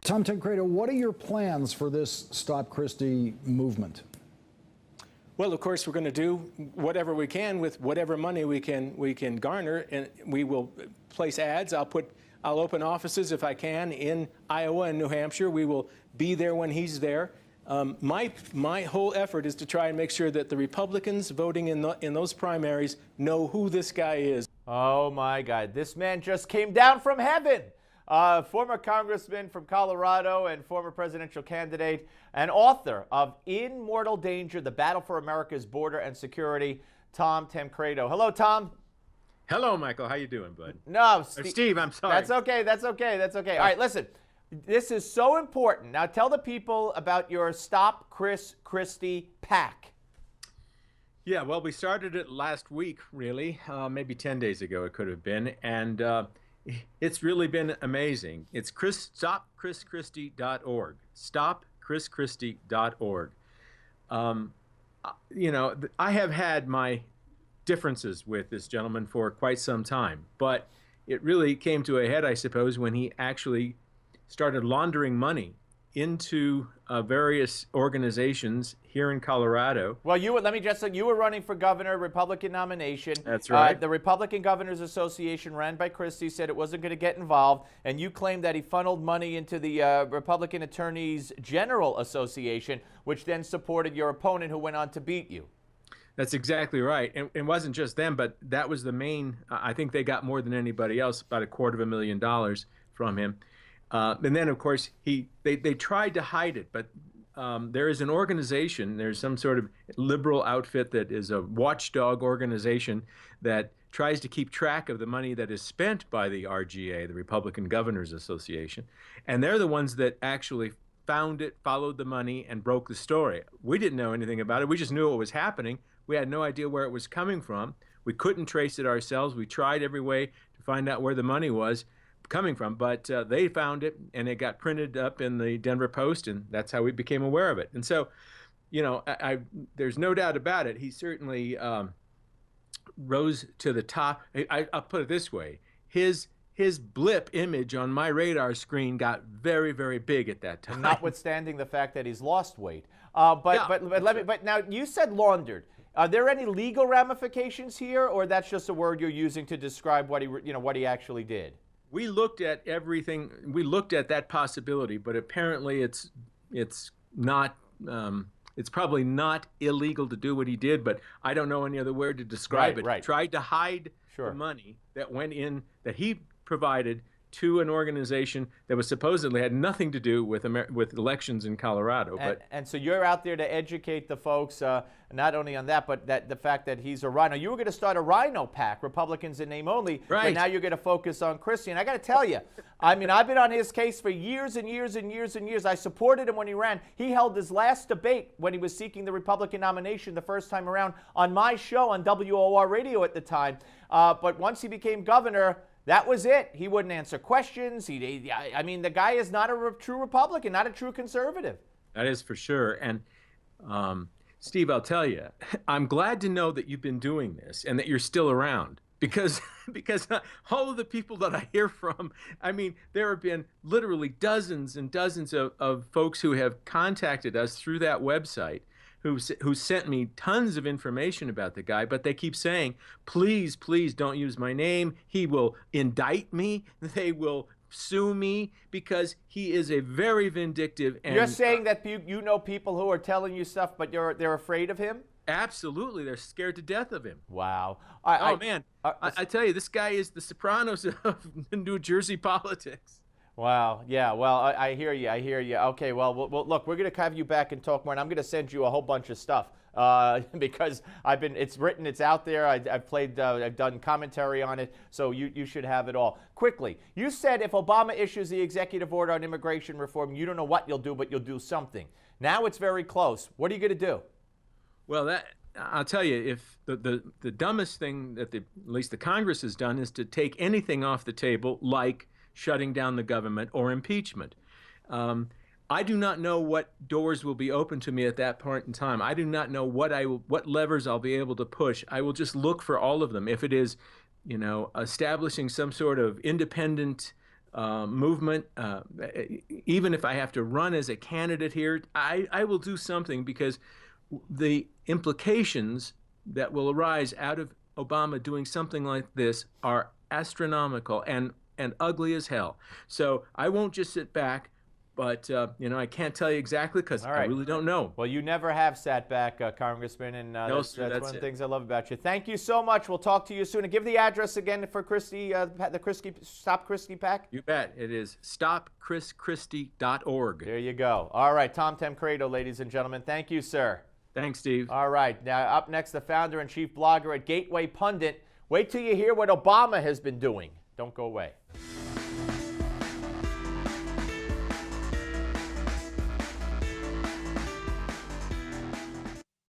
Tom Tancredo, what are your plans for this Stop Christie movement? Well, of course, we're going to do whatever we can with whatever money we can garner, and we will place ads. I'll open offices if I can in Iowa and New Hampshire. We will be there when he's there. My whole effort is to try and make sure that the Republicans voting in those primaries know who this guy is. Oh my God! This man just came down from heaven. Former congressman from Colorado and former presidential candidate and author of In Mortal Danger, The Battle for America's Border and Security, Tom Tancredo. Hello, Tom. Hello, Michael. How you doing, bud? No, Steve, I'm sorry. That's okay. That's okay. That's okay. All right, listen. This is so important. Now tell the people about your Stop Chris Christie PAC. Yeah, well, we started it last week, really. Maybe 10 days ago it could have been. And it's really been amazing. It's stopchrischristie.org. Stopchrischristie.org. You know, I have had my differences with this gentleman for quite some time, but it really came to a head, I suppose, when he actually started laundering money into various organizations here in Colorado. Well, let me just say, you were running for governor, Republican nomination. That's right. The Republican Governors Association, ran by Christie, said it wasn't going to get involved, and you claimed that he funneled money into the Republican Attorneys General Association, which then supported your opponent who went on to beat you. That's exactly right. And it wasn't just them, but that was the main, I think they got more than anybody else, about $250,000 from him. And then, of course, they tried to hide it, but there is an organization, there's some sort of liberal outfit that is a watchdog organization that tries to keep track of the money that is spent by the RGA, the Republican Governors Association. And they're the ones that actually found it, followed the money, and broke the story. We didn't know anything about it. We just knew what was happening. We had no idea where it was coming from. We couldn't trace it ourselves. We tried every way to find out where the money was coming from, but they found it, and it got printed up in the Denver Post, and that's how we became aware of it. And so, you know, there's no doubt about it. He certainly rose to the top. I'll put it this way: his blip image on my radar screen got very, very big at that time. Notwithstanding the fact that he's lost weight, but now you said laundered. Are there any legal ramifications here, or that's just a word you're using to describe what he actually did? We looked at everything. We looked at that possibility, but apparently it's not. It's probably not illegal to do what he did, but I don't know any other word to describe it. Right. He tried to hide the money that went in, that he provided to an organization that was supposedly had nothing to do with elections in Colorado. And so you're out there to educate the folks, not only on that, but the fact that he's a rhino. You were going to start a rhino PAC, Republicans in name only, right? But now you're going to focus on Christie. And I got to tell you, I mean, I've been on his case for years and years and years and years. I supported him when he ran. He held his last debate when he was seeking the Republican nomination the first time around on my show on WOR radio at the time. But once he became governor, that was it. He wouldn't answer questions. I mean, the guy is not a true Republican, not a true conservative. That is for sure. And Steve, I'll tell you, I'm glad to know that you've been doing this and that you're still around, because all of the people that I hear from, I mean, there have been literally dozens and dozens of folks who have contacted us through that website, who sent me tons of information about the guy, but they keep saying, please, please don't use my name. He will indict me. They will sue me, because he is a very vindictive. And you're saying that you know people who are telling you stuff, but they're afraid of him? Absolutely. They're scared to death of him. Wow. Man, I tell you, this guy is the Sopranos of New Jersey politics. Wow. Yeah. Well, I hear you. I hear you. Okay. Well, look, we're going to have you back and talk more, and I'm going to send you a whole bunch of stuff because it's written, it's out there. I've done commentary on it, so you should have it all. Quickly, you said if Obama issues the executive order on immigration reform, you don't know what you'll do, but you'll do something. Now it's very close. What are you going to do? Well, I'll tell you, if the dumbest thing that at least the Congress has done is to take anything off the table, like shutting down the government or impeachment. I do not know what doors will be open to me at that point in time. I do not know what levers I'll be able to push. I will just look for all of them. If it is, establishing some sort of independent movement. Even if I have to run as a candidate here, I will do something, because the implications that will arise out of Obama doing something like this are astronomical and ugly as hell. So I won't just sit back, but I can't tell you exactly, because I really don't know. Well, you never have sat back, Congressman, and that's one of the things I love about you. Thank you so much. We'll talk to you soon. And give the address again for Christie, the Christie Stop Christie PAC. You bet. It is stopchrischristie.org. There you go. All right, Tom Tancredo, ladies and gentlemen. Thank you, sir. Thanks, Steve. All right. Now, up next, the founder and chief blogger at Gateway Pundit. Wait till you hear what Obama has been doing. Don't go away.